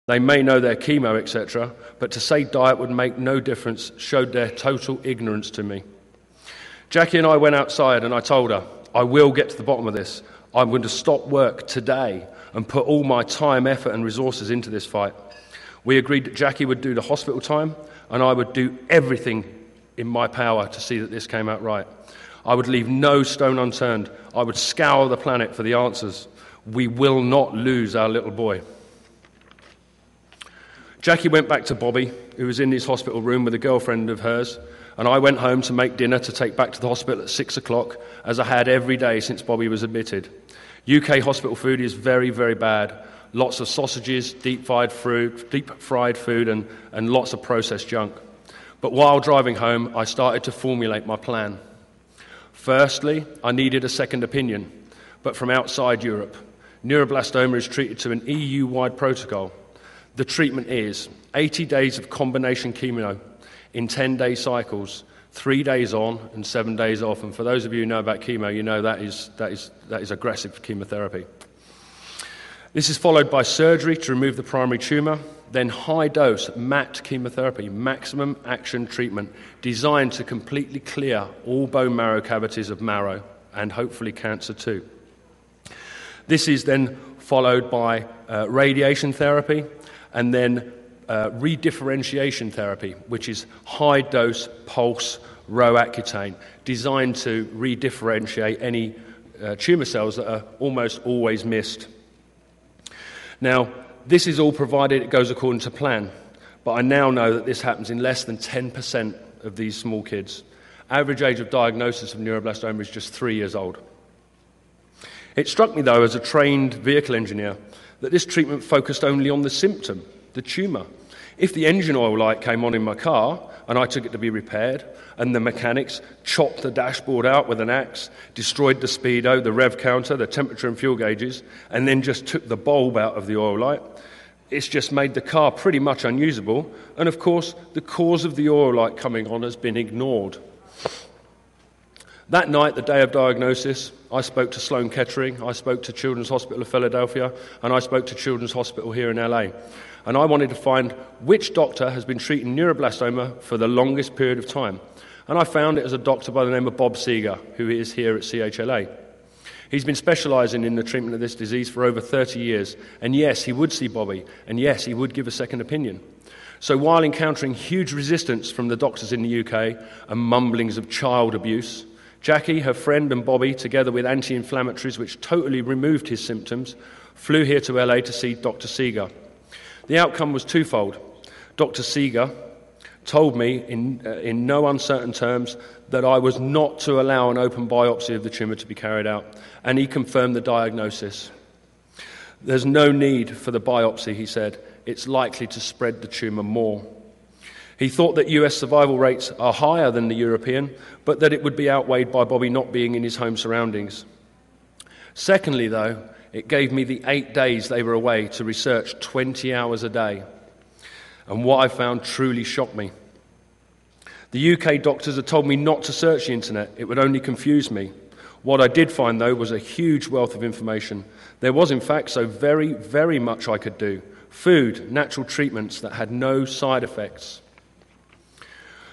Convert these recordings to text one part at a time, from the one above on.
They may know their chemo, etc., but to say diet would make no difference showed their total ignorance to me. Jackie and I went outside and I told her, I will get to the bottom of this. I'm going to stop work today and put all my time, effort and resources into this fight. We agreed that Jackie would do the hospital time and I would do everything in my power to see that this came out right. I would leave no stone unturned. I would scour the planet for the answers. We will not lose our little boy. Jackie went back to Bobby, who was in his hospital room with a girlfriend of hers, and I went home to make dinner to take back to the hospital at 6 o'clock, as I had every day since Bobby was admitted. UK hospital food is very, very bad. Lots of sausages, deep-fried food, and lots of processed junk. But while driving home, I started to formulate my plan. Firstly, I needed a second opinion, but from outside Europe. Neuroblastoma is treated to an EU-wide protocol. The treatment is 80 days of combination chemo in 10-day cycles, 3 days on and 7 days off. And for those of you who know about chemo, you know that is aggressive chemotherapy. This is followed by surgery to remove the primary tumour, then high-dose MAT chemotherapy, maximum action treatment, designed to completely clear all bone marrow cavities of marrow and hopefully cancer too. This is then followed by radiation therapy and then redifferentiation therapy, which is high-dose pulse Roaccutane, designed to redifferentiate any tumour cells that are almost always missed. Now, this is all provided it goes according to plan, but I now know that this happens in less than 10% of these small kids. Average age of diagnosis of neuroblastoma is just 3 years old. It struck me, though, as a trained vehicle engineer, that this treatment focused only on the symptom, the tumour. If the engine oil light came on in my car and I took it to be repaired and the mechanics chopped the dashboard out with an axe, destroyed the speedo, the rev counter, the temperature and fuel gauges, and then just took the bulb out of the oil light, it's just made the car pretty much unusable. And of course, the cause of the oil light coming on has been ignored. That night, the day of diagnosis, I spoke to Sloan Kettering, I spoke to Children's Hospital of Philadelphia, and I spoke to Children's Hospital here in LA. And I wanted to find which doctor has been treating neuroblastoma for the longest period of time. And I found it as a doctor by the name of Bob Seeger, who is here at CHLA. He's been specialising in the treatment of this disease for over 30 years. And yes, he would see Bobby, and yes, he would give a second opinion. So while encountering huge resistance from the doctors in the UK and mumblings of child abuse, Jackie, her friend, and Bobby, together with anti-inflammatories which totally removed his symptoms, flew here to LA to see Dr. Seeger. The outcome was twofold. Dr. Seeger told me in no uncertain terms that I was not to allow an open biopsy of the tumour to be carried out, and he confirmed the diagnosis. There's no need for the biopsy, he said. It's likely to spread the tumour more. He thought that US survival rates are higher than the European, but that it would be outweighed by Bobby not being in his home surroundings. Secondly, though, it gave me the 8 days they were away to research 20 hours a day. And what I found truly shocked me. The UK doctors had told me not to search the internet. It would only confuse me. What I did find, though, was a huge wealth of information. There was, in fact, so very, very much I could do. Food, natural treatments that had no side effects.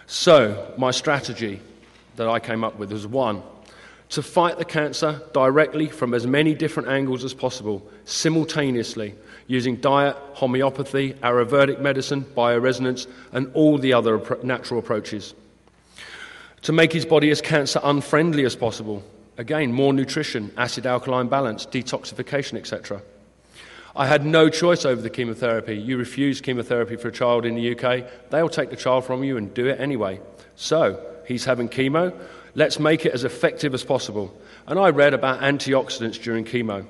So, my strategy that I came up with was one, to fight the cancer directly from as many different angles as possible, simultaneously, using diet, homeopathy, Ayurvedic medicine, bioresonance, and all the other natural approaches. To make his body as cancer unfriendly as possible, again, more nutrition, acid-alkaline balance, detoxification, etc. I had no choice over the chemotherapy. You refuse chemotherapy for a child in the UK, they'll take the child from you and do it anyway. So, he's having chemo, let's make it as effective as possible. And I read about antioxidants during chemo.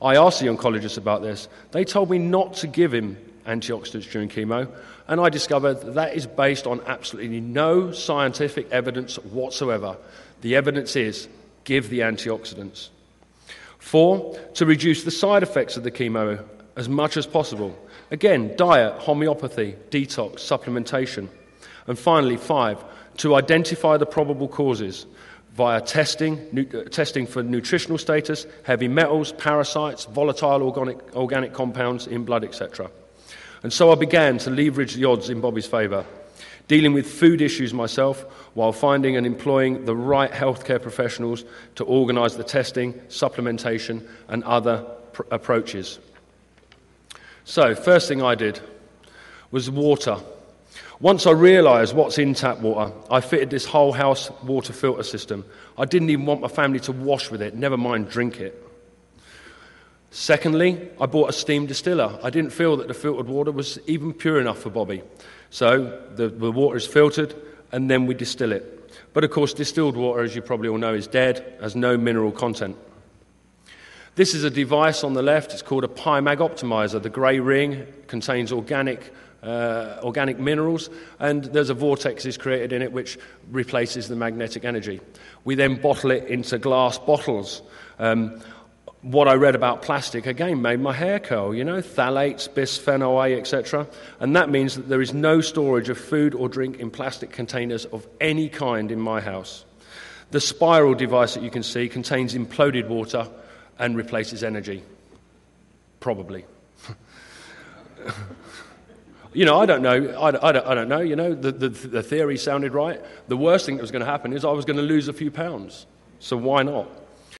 I asked the oncologist about this. They told me not to give him antioxidants during chemo, and I discovered that is based on absolutely no scientific evidence whatsoever. The evidence is, give the antioxidants. 4, to reduce the side effects of the chemo as much as possible. Again, diet, homeopathy, detox, supplementation. And finally, 5, to identify the probable causes via testing for nutritional status, heavy metals, parasites, volatile organic compounds in blood, etc. And so I began to leverage the odds in Bobby's favour, dealing with food issues myself while finding and employing the right healthcare professionals to organise the testing, supplementation and other approaches. So, first thing I did was water. Once I realised what's in tap water, I fitted this whole house water filter system. I didn't even want my family to wash with it, never mind drink it. Secondly, I bought a steam distiller. I didn't feel that the filtered water was even pure enough for Bobby. So the water is filtered and then we distill it. But of course, distilled water, as you probably all know, is dead, has no mineral content. This is a device on the left. It's called a PiMag optimizer. The grey ring contains organic minerals, and there's a vortex is created in it which replaces the magnetic energy. We then bottle it into glass bottles. What I read about plastic, again, made my hair curl, phthalates, bisphenol A, etc. And that means that there is no storage of food or drink in plastic containers of any kind in my house. The spiral device that you can see contains imploded water and replaces energy. Probably. I don't know. I don't know. The theory sounded right. The worst thing that was going to happen is I was going to lose a few pounds. So why not?